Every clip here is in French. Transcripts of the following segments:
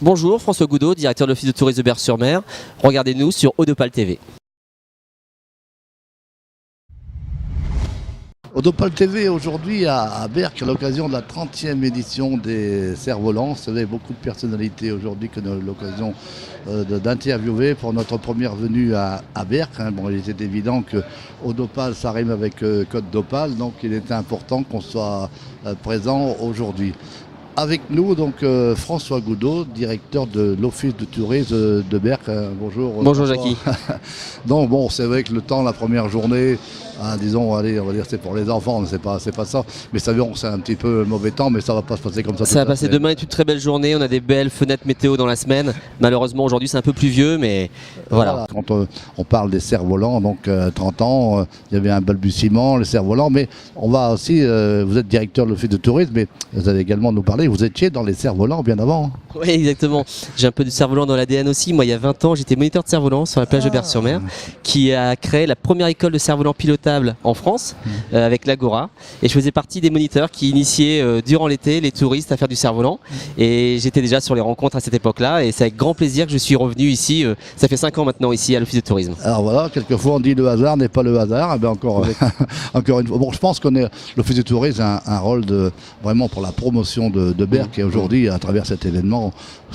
Bonjour, François Goudot, directeur de l'Office de tourisme de Berck-sur-Mer. Regardez-nous sur Odopal TV. Odopal TV aujourd'hui à Berck, à l'occasion de la 30e édition des Cerfs-Volants. Vous savez, beaucoup de personnalités aujourd'hui que nous avons l'occasion d'interviewer pour notre première venue à Berck. Bon, il était évident que Odopal, ça rime avec Côte d'Opale, donc il était important qu'on soit présent aujourd'hui. Avec nous, donc, François Goudot, directeur de l'Office de tourisme de Berck. Bonjour. Bonjour Jackie. Donc bon, c'est vrai que le temps, la première journée, disons, allez, on va dire c'est pour les enfants, mais c'est pas ça. Mais ça bon, c'est un petit peu mauvais temps, mais ça va pas se passer comme ça. Ça va passer demain est une très belle journée, on a des belles fenêtres météo dans la semaine. Malheureusement aujourd'hui c'est un peu pluvieux, mais voilà. Quand on parle des cerfs-volants, donc 30 ans, il y avait un balbutiement, les cerfs-volants, mais on va aussi, vous êtes directeur de l'Office de tourisme, mais vous allez également nous parler, vous étiez dans les cerfs-volants bien avant. Oui, exactement. J'ai un peu de cerf-volant dans l'ADN aussi. Moi, il y a 20 ans, j'étais moniteur de cerf-volant sur la plage de Berck-sur-Mer, qui a créé la première école de cerf-volant pilotable en France, avec l'Agora. Et je faisais partie des moniteurs qui initiaient durant l'été les touristes à faire du cerf-volant. Et j'étais déjà sur les rencontres à cette époque-là. Et c'est avec grand plaisir que je suis revenu ici. Ça fait 5 ans maintenant ici à l'Office de tourisme. Alors voilà, quelquefois on dit le hasard n'est pas le hasard. Eh bien encore une fois. Bon, je pense qu'on est l'Office de tourisme a un rôle vraiment pour la promotion de Berck. Et aujourd'hui, à travers cet événement,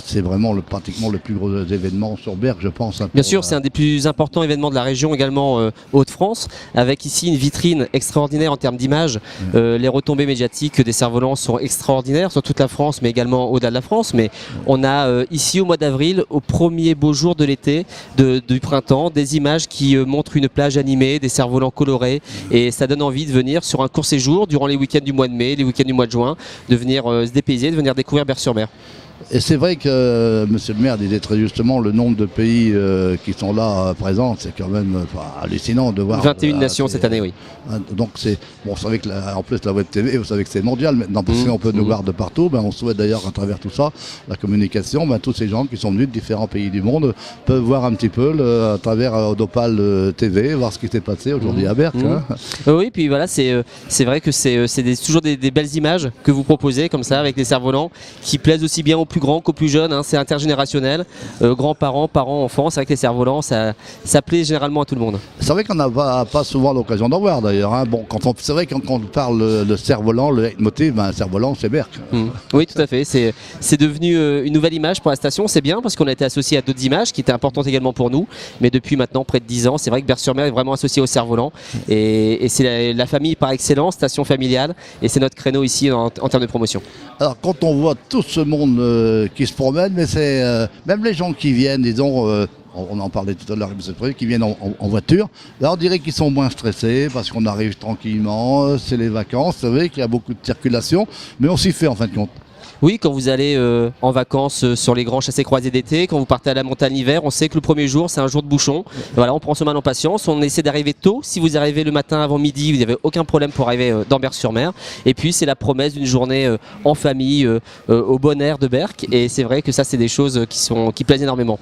c'est vraiment pratiquement le plus gros événement sur Berck, je pense. Bien sûr, c'est un des plus importants événements de la région, également Hauts-de-France, avec ici une vitrine extraordinaire en termes d'image. Les retombées médiatiques des cerfs-volants sont extraordinaires sur toute la France, mais également au-delà de la France. Mais on a ici au mois d'avril, au premier beau jour de l'été, du printemps, des images qui montrent une plage animée, des cerfs-volants colorés, et ça donne envie de venir sur un court séjour durant les week-ends du mois de mai, les week-ends du mois de juin, de venir se dépayser, de venir découvrir Berck-sur-Mer. Et c'est vrai que monsieur le maire disait très justement le nombre de pays qui sont là présents, c'est quand même hallucinant de voir. 21 nations cette année, oui. Donc c'est bon, vous savez que en plus la web TV, vous savez que c'est mondial maintenant, parce qu'on peut nous voir de partout. On souhaite d'ailleurs à travers tout ça, la communication, tous ces gens qui sont venus de différents pays du monde peuvent voir un petit peu à travers Odopal TV, voir ce qui s'est passé aujourd'hui à Berck. Oui, puis voilà, c'est vrai que c'est toujours des belles images que vous proposez comme ça avec les cerfs-volants qui plaisent aussi bien aux plus grands qu'aux plus jeunes, c'est intergénérationnel, grands-parents, parents, enfants, c'est vrai que les cerfs-volants ça plaît généralement à tout le monde. C'est vrai qu'on n'a pas souvent l'occasion d'en voir d'ailleurs. Bon, c'est vrai que quand on parle de cerf-volant, le leitmotiv, un cerf-volant c'est Berck. Oui, tout à fait, c'est devenu une nouvelle image pour la station, c'est bien parce qu'on a été associé à d'autres images qui étaient importantes également pour nous, mais depuis maintenant près de 10 ans, c'est vrai que Berck-sur-Mer est vraiment associé au cerf-volant et c'est la famille par excellence, station familiale, et c'est notre créneau ici en termes de promotion. Alors quand on voit tout ce monde qui se promènent, mais c'est même les gens qui viennent, disons, on en parlait tout à l'heure, qui viennent en voiture, là on dirait qu'ils sont moins stressés parce qu'on arrive tranquillement, c'est les vacances, vous savez qu'il y a beaucoup de circulation, mais on s'y fait en fin de compte. Oui, quand vous allez en vacances sur les grands chassés-croisés d'été, quand vous partez à la montagne l'hiver, on sait que le premier jour c'est un jour de bouchon. Voilà, on prend ce mal en patience, on essaie d'arriver tôt. Si vous arrivez le matin avant midi, vous n'avez aucun problème pour arriver dans Berck-sur-Mer. Et puis c'est la promesse d'une journée en famille, au bon air de Berck. Et c'est vrai que ça c'est des choses qui plaisent énormément.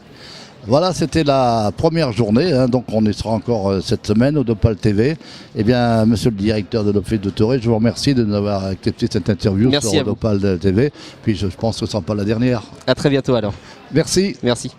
Voilà, c'était la première journée, donc on y sera encore cette semaine au Odopal TV. Eh bien, monsieur le directeur de l'Office de tourisme, je vous remercie de nous avoir accepté cette interview sur Odopal TV. Puis je pense que ce ne sera pas la dernière. À très bientôt alors. Merci. Merci.